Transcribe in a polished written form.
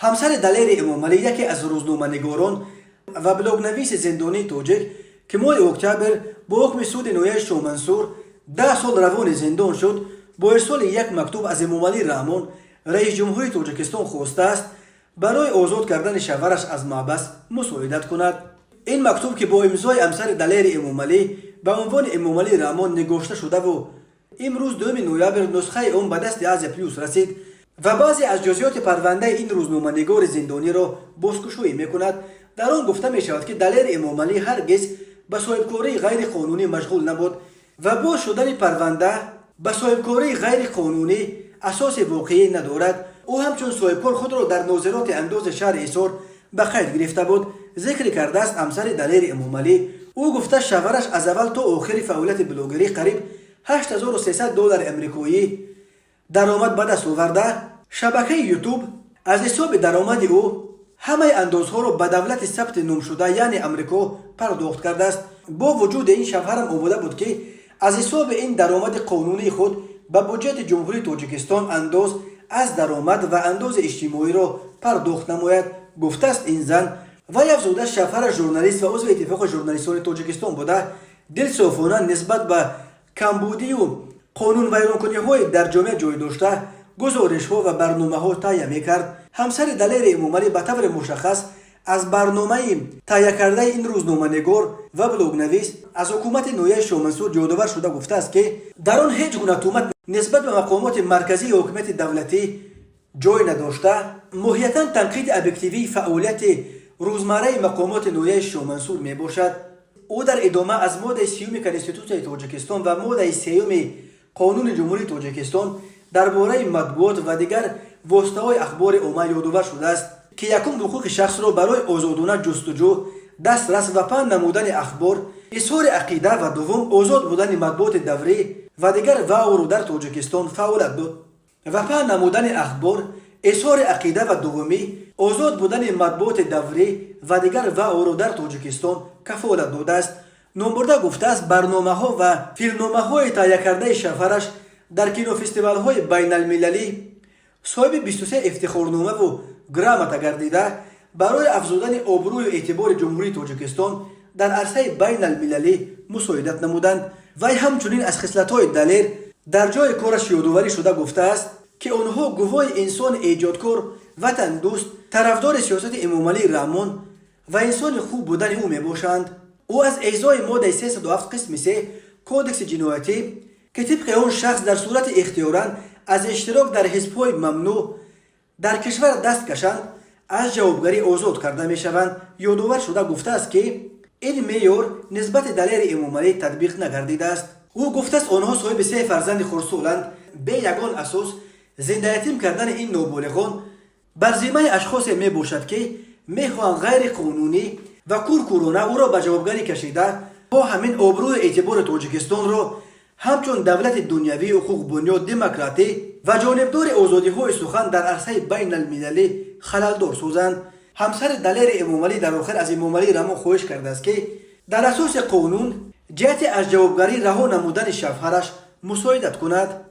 همسر دلیر امامعلی یکی از روزنامه‌نگاران و بلاگ‌نویس زندانی توجیک که ماه اکتبر با حکم سود نویش شومنصور 10 سال روان زندان شد، با ارسال یک مکتوب از امامعلی رحمان رئیس جمهوری تاجیکستان خواسته است برای آزاد کردن شوهرش از محبس مساعدت کند. این مکتوب که با امضای همسر دلیر امامعلی به عنوان امامعلی رحمان نگاشته شده و امروز 2 نوامبر نسخه آن به دست آزیا پلیس رسید و بعضی از جزئیات پرونده این روزنامه‌نگار زندانی را بازگشایی می‌کند. در آن گفته می‌شود که دلیر امامعلی هرگز به صاحبکاری غیر قانونی مشغول نبود و باز شدن پرونده به صاحبکاری غیر قانونی اساس واقعی ندارد. او همچون صاحبکار خود را در ناظرات انداز شهر ایسار به قید گرفته بود. ذکر کرده است همسر دلیر امامعلی. او گفته شوهرش از اول تا آخر فعالیت بلاگری قریب $8300 امریکایی درآمد به دست آورده. شبکه یوتیوب از حساب درآمد او همه اندازها را به دولت ثبت نام شده یعنی امریکا پرداخت کرده است. با وجود این شوهرم آماده بود که از حساب این درآمد قانونی خود به بودجه جمهوری تاجیکستان انداز از درآمد و انداز اجتماعی را پرداخت نماید. گفته است این زن وی افزوده شوهر ژورنالیست و عضو اتفاق ژورنالیستان تاجیکستان بوده دلسوزانه نسبت به کمبودی و قانون ویرانکنی‌های در جامعه جای داشته گزارش‌ها و برنامه‌ها تهیه می‌کرد. همسر دلیر امامعلی به طور مشخص از برنامه تهیه کرده این روزنامه‌نگار و بلاگ‌نویس از حکومت نویش شومنصور یادآور شده گفته است که در آن هیچ گونه تهمت نسبت به مقامات مرکزی یا حکومت دولتی جای نداشته. ماهیتاً تنقید ابجکتیوی فعالیت روزمره مقامات نویش شومنصور میباشد. او در ادامه از ماده 30 کنستیتوسیون تاجیکستان و ماده 3 قانون جمهوری تاجیکستان درباره مطبوعات و دیگر واسطه‌های اخبار عامه یادآور شده است که یکم حقوق شخص را برای آزادانه جستجو، دسترس و پند نمودن اخبار، اظهار عقیده و دوم آزاد بودن مطبوعات دولتی و دیگر و در تاجیکستان فعالیت داد و پند نمودن اخبار، اظهار عقیده و دومی آزاد بودن مطبوعات دولتی و دیگر و در تاجیکستان کفالت داده است. نامبرده گفته است برنامه‌ها و فیلمنامه‌های تهیه کرده شوهرش در کینوفستیوال‌های بین المللی صاحب 23 افتخارنامه و گرامت گردیده برای افزودن آبروی و اعتبار جمهوری تاجیکستان در عرصه بین المللی مساعدت نمودند. وی همچنین از خصلت‌های دلیر در جای کارش یادآوری شده گفته است که آنها گواه انسان ایجادکار، وطن دوست، طرفدار سیاست امامعلی رحمان و انسان خوب بودن او میباشند. او از اجزای ماده 307 قسم 3 کودکس جنایتی که طبق آن شخص در صورت اختیاراً از اشتراک در حزب‌های ممنوع در کشور دست کشند از جوابگری آزاد کرده میشوند یادآور شده گفته است که این معیار نسبت دلیر امامعلی تطبیق نگردیده است. او گفته است آنها صاحب 3 فرزند خردسالند. به یگان اساس زنده یتیم کردن این نابالغان بر ذمه اشخاص می باشد که میخواهند غیر قانونی و کورکورانه او را به جوابگری کشیده با همین آبروی اعتبار تاجیکستان را همچون دولت دنیوی حقوق بنیاد دموکراتی و جانبدار آزادی‌های سخن در عرصه بین المللی خلل‌دار سازند. همسر دلیر امامعلی در آخر از امامعلی رحمان خواهش کرده است که در اساس قانون جهت از جوابگری رها نمودن شوهرش مساعدت کند.